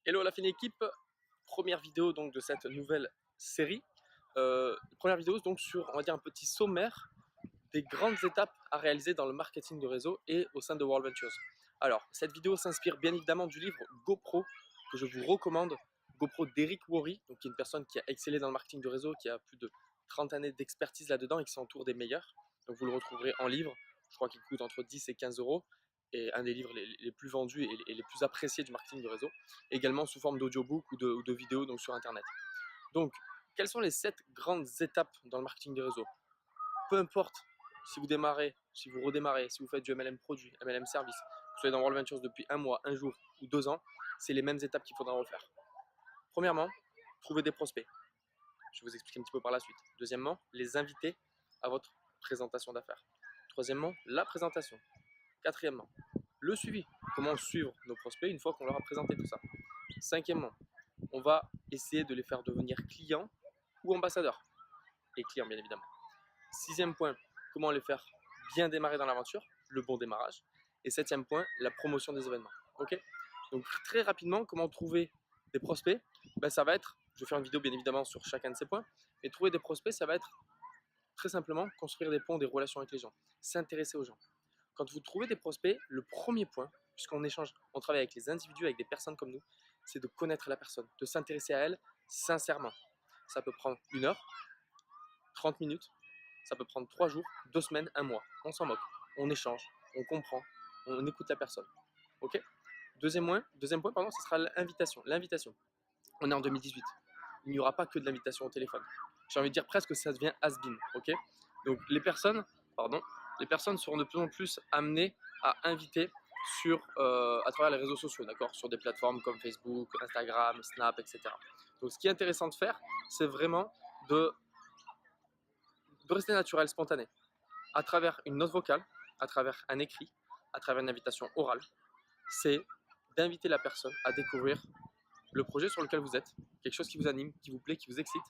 Hello la fine équipe, première vidéo donc de cette nouvelle série. Première vidéo donc sur, on va dire, un petit sommaire des grandes étapes à réaliser dans le marketing de réseau et au sein de World Ventures. Alors, cette vidéo s'inspire bien évidemment du livre GoPro que je vous recommande, GoPro d'Eric Worre, donc qui est une personne qui a excellé dans le marketing de réseau, qui a plus de 30 années d'expertise là-dedans et qui s'entoure des meilleurs. Donc vous le retrouverez en livre, je crois qu'il coûte entre 10 et 15 euros, et un des livres les plus vendus et les plus appréciés du marketing de réseau, également sous forme d'audiobook ou de vidéo donc sur internet. Donc, quelles sont les 7 grandes étapes dans le marketing de réseau? Peu importe si vous démarrez, si vous redémarrez, si vous faites du MLM produit, MLM service, que vous soyez dans World Ventures depuis un mois, un jour ou 2 ans, c'est les mêmes étapes qu'il faudra refaire. Premièrement, trouver des prospects. Je vais vous expliquer un petit peu par la suite. Deuxièmement, les inviter à votre présentation d'affaires. Troisièmement, la présentation. Quatrièmement, le suivi. Comment suivre nos prospects une fois qu'on leur a présenté tout ça. Cinquièmement, on va essayer de les faire devenir clients ou ambassadeurs. Et clients, bien évidemment. Sixième point, comment les faire bien démarrer dans l'aventure, le bon démarrage. Et septième point, la promotion des événements. Ok? Donc très rapidement, comment trouver des prospects? Ça va être, je vais faire une vidéo bien évidemment sur chacun de ces points, mais trouver des prospects, ça va être très simplement construire des ponts, des relations avec les gens, s'intéresser aux gens. Quand vous trouvez des prospects, le premier point, puisqu'on échange, on travaille avec les individus, avec des personnes comme nous, c'est de connaître la personne, de s'intéresser à elle sincèrement. Ça peut prendre 1 heure, 30 minutes, ça peut prendre 3 jours, 2 semaines, 1 mois. On s'en moque, on échange, on comprend, on écoute la personne. Ok? Deuxième point, ce sera l'invitation. L'invitation. On est en 2018. Il n'y aura pas que de l'invitation au téléphone. J'ai envie de dire presque que ça devient has-been. Ok? Donc les personnes seront de plus en plus amenées à inviter à travers les réseaux sociaux, d'accord, sur des plateformes comme Facebook, Instagram, Snap, etc. Donc ce qui est intéressant de faire, c'est vraiment de rester naturel, spontané, à travers une note vocale, à travers un écrit, à travers une invitation orale. C'est d'inviter la personne à découvrir le projet sur lequel vous êtes, quelque chose qui vous anime, qui vous plaît, qui vous excite,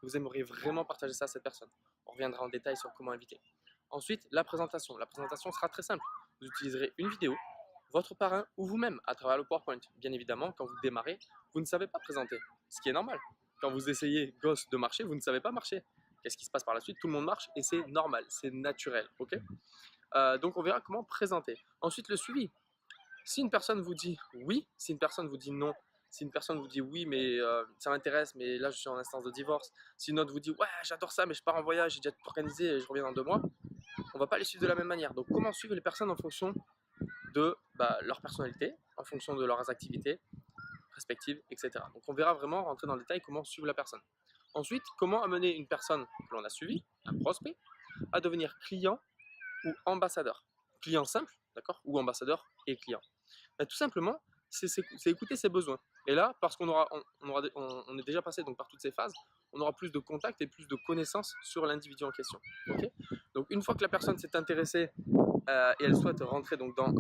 vous aimeriez vraiment partager ça à cette personne. On reviendra en détail sur comment inviter. Ensuite, la présentation. La présentation sera très simple. Vous utiliserez une vidéo, votre parrain ou vous-même à travers le PowerPoint. Bien évidemment, quand vous démarrez, vous ne savez pas présenter, ce qui est normal. Quand vous essayez, gosse, de marcher, vous ne savez pas marcher. Qu'est-ce qui se passe par la suite? Tout le monde marche et c'est normal, c'est naturel. Ok? Donc on verra comment présenter. Ensuite, le suivi. Si une personne vous dit oui, si une personne vous dit non, si une personne vous dit oui, mais ça m'intéresse, mais là je suis en instance de divorce, si une autre vous dit ouais, j'adore ça, mais je pars en voyage, j'ai déjà tout organisé et je reviens dans 2 mois, on ne va pas les suivre de la même manière. Donc, comment suivre les personnes en fonction de leur personnalité, en fonction de leurs activités respectives, etc. Donc, on verra vraiment rentrer dans le détail comment suivre la personne. Ensuite, comment amener une personne que l'on a suivie, un prospect, à devenir client ou ambassadeur. Client simple, d'accord, ou ambassadeur et client. Tout simplement, c'est écouter ses besoins. Et là, parce qu'on on est déjà passé donc par toutes ces phases, on aura plus de contacts et plus de connaissances sur l'individu en question. Okay, donc une fois que la personne s'est intéressée et elle souhaite rentrer donc dans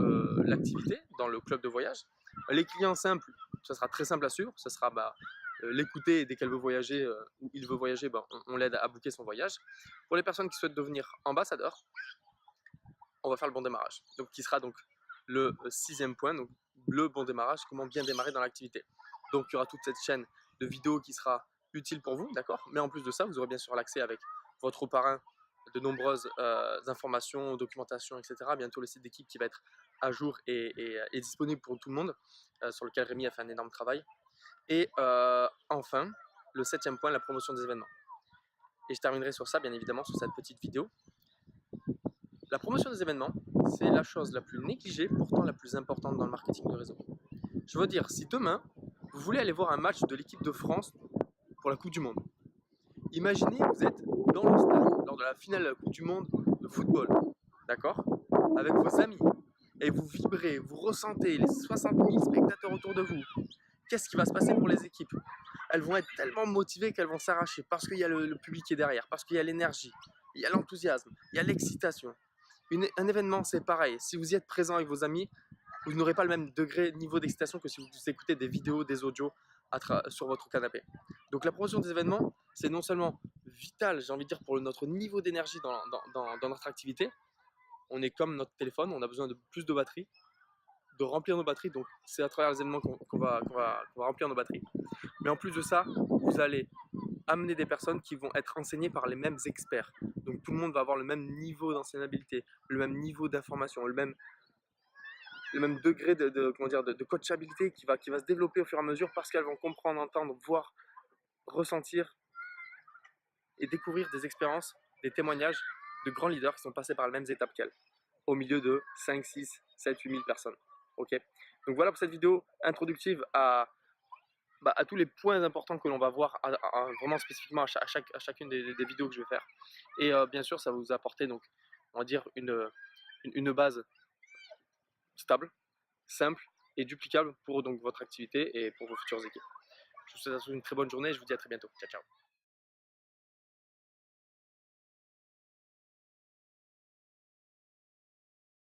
l'activité, dans le club de voyage, les clients simples, ça sera très simple à suivre, ça sera l'écouter et dès qu'elle veut voyager ou il veut voyager, on l'aide à booker son voyage. Pour les personnes qui souhaitent devenir ambassadeurs, on va faire le bon démarrage, donc qui sera donc le 6e point, donc le bon démarrage, comment bien démarrer dans l'activité. Donc il y aura toute cette chaîne de vidéos qui sera utile pour vous, d'accord, mais en plus de ça, vous aurez bien sûr l'accès avec votre parrain de nombreuses informations, documentation, etc. Bientôt le site d'équipe qui va être à jour et disponible pour tout le monde, sur lequel Rémi a fait un énorme travail. Et enfin, le 7e point, la promotion des événements. Et je terminerai sur ça, bien évidemment, sur cette petite vidéo. La promotion des événements, c'est la chose la plus négligée, pourtant la plus importante dans le marketing de réseau. Je veux dire, si demain, vous voulez aller voir un match de l'équipe de France pour la Coupe du Monde, imaginez, vous êtes dans le stade lors de la finale de la Coupe du Monde de football, d'accord, avec vos amis, et vous vibrez, vous ressentez les 60 000 spectateurs autour de vous. Qu'est-ce qui va se passer pour les équipes? Elles vont être tellement motivées qu'elles vont s'arracher parce qu'il y a le public qui est derrière, parce qu'il y a l'énergie, il y a l'enthousiasme, il y a l'excitation. Un événement, c'est pareil. Si vous y êtes présent avec vos amis, vous n'aurez pas le même niveau d'excitation que si vous écoutez des vidéos, des audios sur votre canapé. Donc la promotion des événements, c'est non seulement vital, j'ai envie de dire, pour notre niveau d'énergie dans notre activité. On est comme notre téléphone, on a besoin de plus de batterie, de remplir nos batteries. Donc c'est à travers les événements qu'on va remplir nos batteries. Mais en plus de ça, vous allez amener des personnes qui vont être enseignées par les mêmes experts. Donc tout le monde va avoir le même niveau d'enseignabilité, le même niveau d'information, le même degré de coachabilité qui va se développer au fur et à mesure parce qu'elles vont comprendre, entendre, voir, ressentir et découvrir des expériences, des témoignages de grands leaders qui sont passés par les mêmes étapes qu'elles, au milieu de 5, 6, 7, 8 000 personnes. Ok. Donc voilà pour cette vidéo introductive à tous les points importants que l'on va voir vraiment spécifiquement à chacune des vidéos que je vais faire. Et bien sûr, ça va vous apporter donc, on va dire, une base stable, simple et duplicable pour donc votre activité et pour vos futures équipes. Je vous souhaite une très bonne journée et je vous dis à très bientôt. Ciao, ciao.